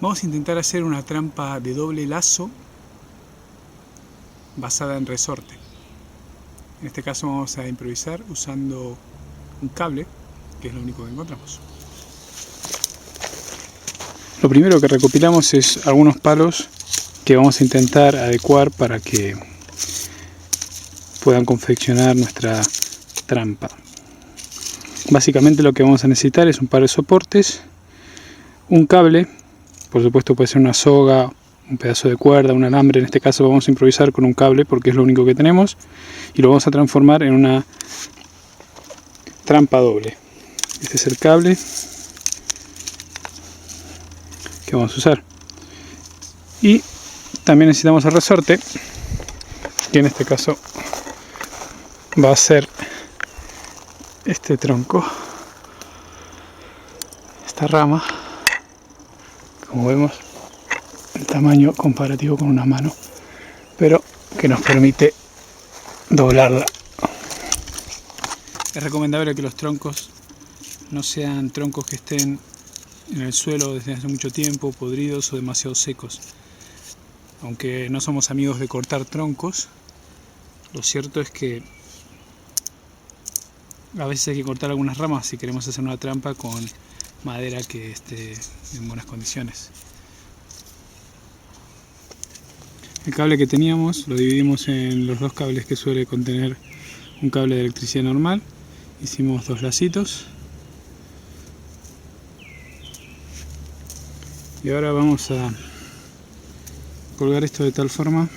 Vamos a intentar hacer una trampa de doble lazo basada en resorte. En este caso vamos a improvisar usando un cable, que es lo único que encontramos. Lo primero que recopilamos es algunos palos que vamos a intentar adecuar para que puedan confeccionar nuestra trampa. Básicamente lo que vamos a necesitar es un par de soportes, un cable, por supuesto puede ser una soga, un pedazo de cuerda, un alambre. En este caso vamos a improvisar con un cable porque es lo único que tenemos y lo vamos a transformar en una trampa doble. Este es el cable que vamos a usar y también necesitamos el resorte, que en este caso va a ser este tronco, esta rama. Como vemos, el tamaño comparativo con una mano, pero que nos permite doblarla. Es recomendable que los troncos no sean troncos que estén en el suelo desde hace mucho tiempo, podridos o demasiado secos. Aunque no somos amigos de cortar troncos, lo cierto es que a veces hay que cortar algunas ramas si queremos hacer una trampa con madera que esté en buenas condiciones. El cable que teníamos lo dividimos en los dos cables que suele contener un cable de electricidad normal. Hicimos dos lacitos. Y ahora vamos a colgar esto de tal forma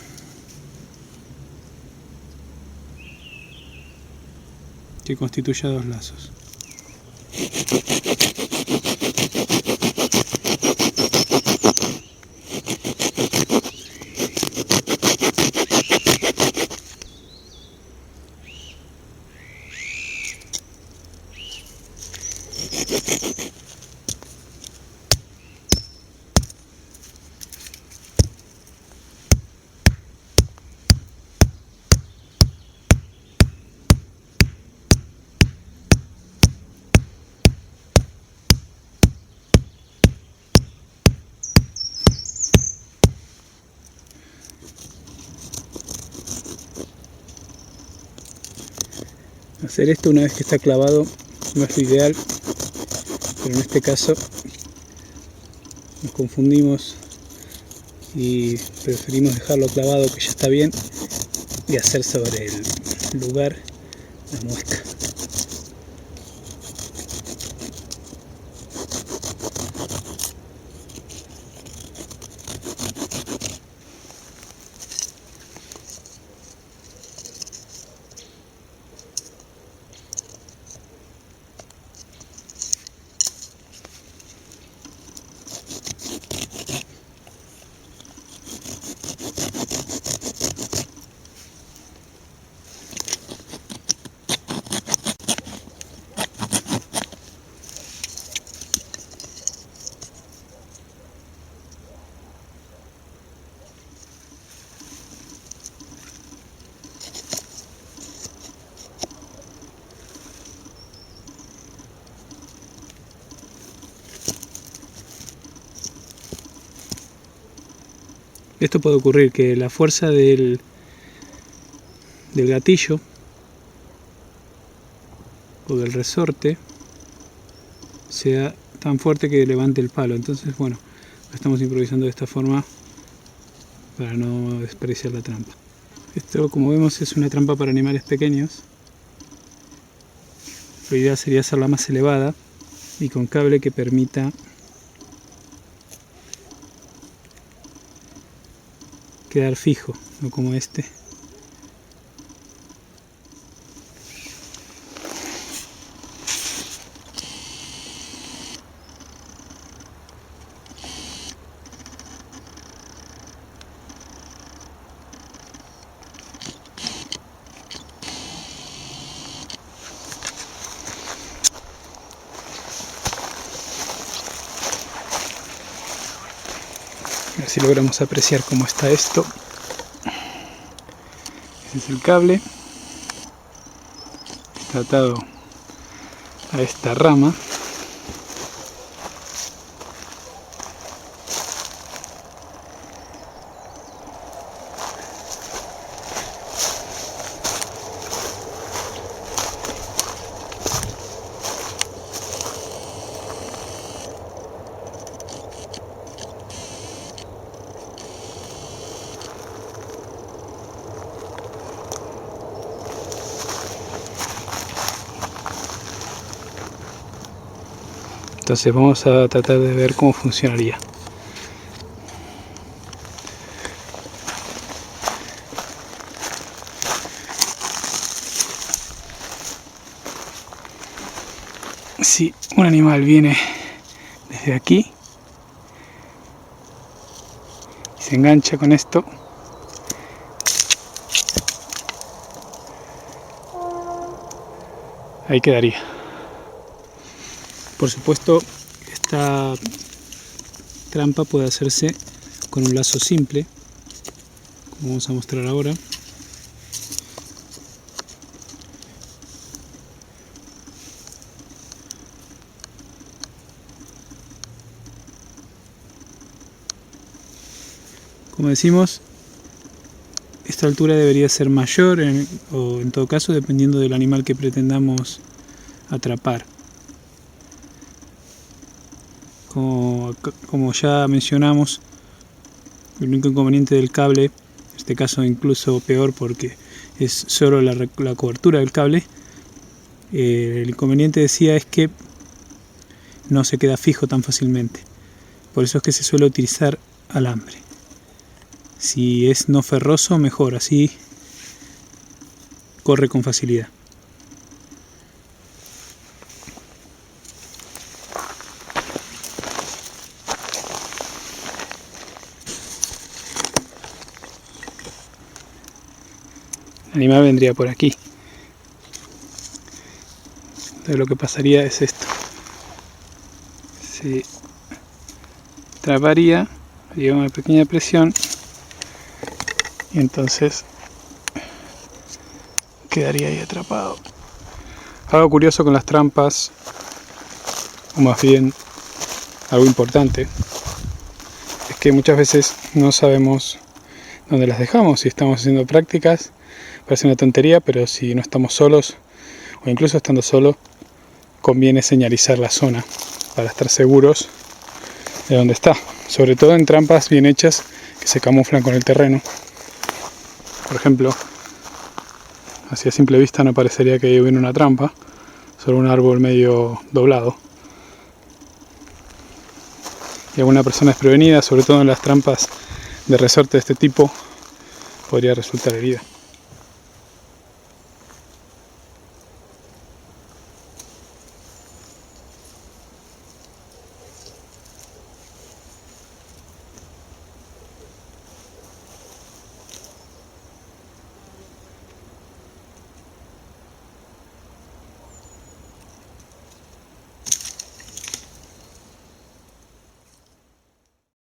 que constituya dos lazos. Hacer esto una vez que está clavado no es lo ideal, pero en este caso nos confundimos y preferimos dejarlo clavado, que ya está bien, y hacer sobre el lugar la muesca. Esto puede ocurrir que la fuerza del gatillo o del resorte sea tan fuerte que levante el palo. Entonces, bueno, lo estamos improvisando de esta forma para no desperdiciar la trampa. Esto, como vemos, es una trampa para animales pequeños. La idea sería hacerla más elevada y con cable que permita quedar fijo, no como este. A ver si logramos apreciar cómo está esto. Este es el cable, está atado a esta rama. Entonces vamos a tratar de ver cómo funcionaría. Si un animal viene desde aquí y se engancha con esto, ahí quedaría. Por supuesto, esta trampa puede hacerse con un lazo simple, como vamos a mostrar ahora. Como decimos, esta altura debería ser mayor, o en todo caso dependiendo del animal que pretendamos atrapar. Como ya mencionamos, el único inconveniente del cable, en este caso incluso peor porque es solo la cobertura del cable, el inconveniente, decía, es que no se queda fijo tan fácilmente. Por eso es que se suele utilizar alambre. Si es no ferroso, mejor, así corre con facilidad. El animal vendría por aquí. Entonces lo que pasaría es esto. Se trabaría, haría una pequeña presión y entonces quedaría ahí atrapado. Algo curioso con las trampas, o más bien algo importante, es que muchas veces no sabemos dónde las dejamos. Si estamos haciendo prácticas, parece una tontería, pero si no estamos solos, o incluso estando solo, conviene señalizar la zona para estar seguros de dónde está. Sobre todo en trampas bien hechas que se camuflan con el terreno. Por ejemplo, así a simple vista no parecería que ahí viene una trampa, solo un árbol medio doblado. Y alguna persona desprevenida, sobre todo en las trampas de resorte de este tipo, podría resultar herida.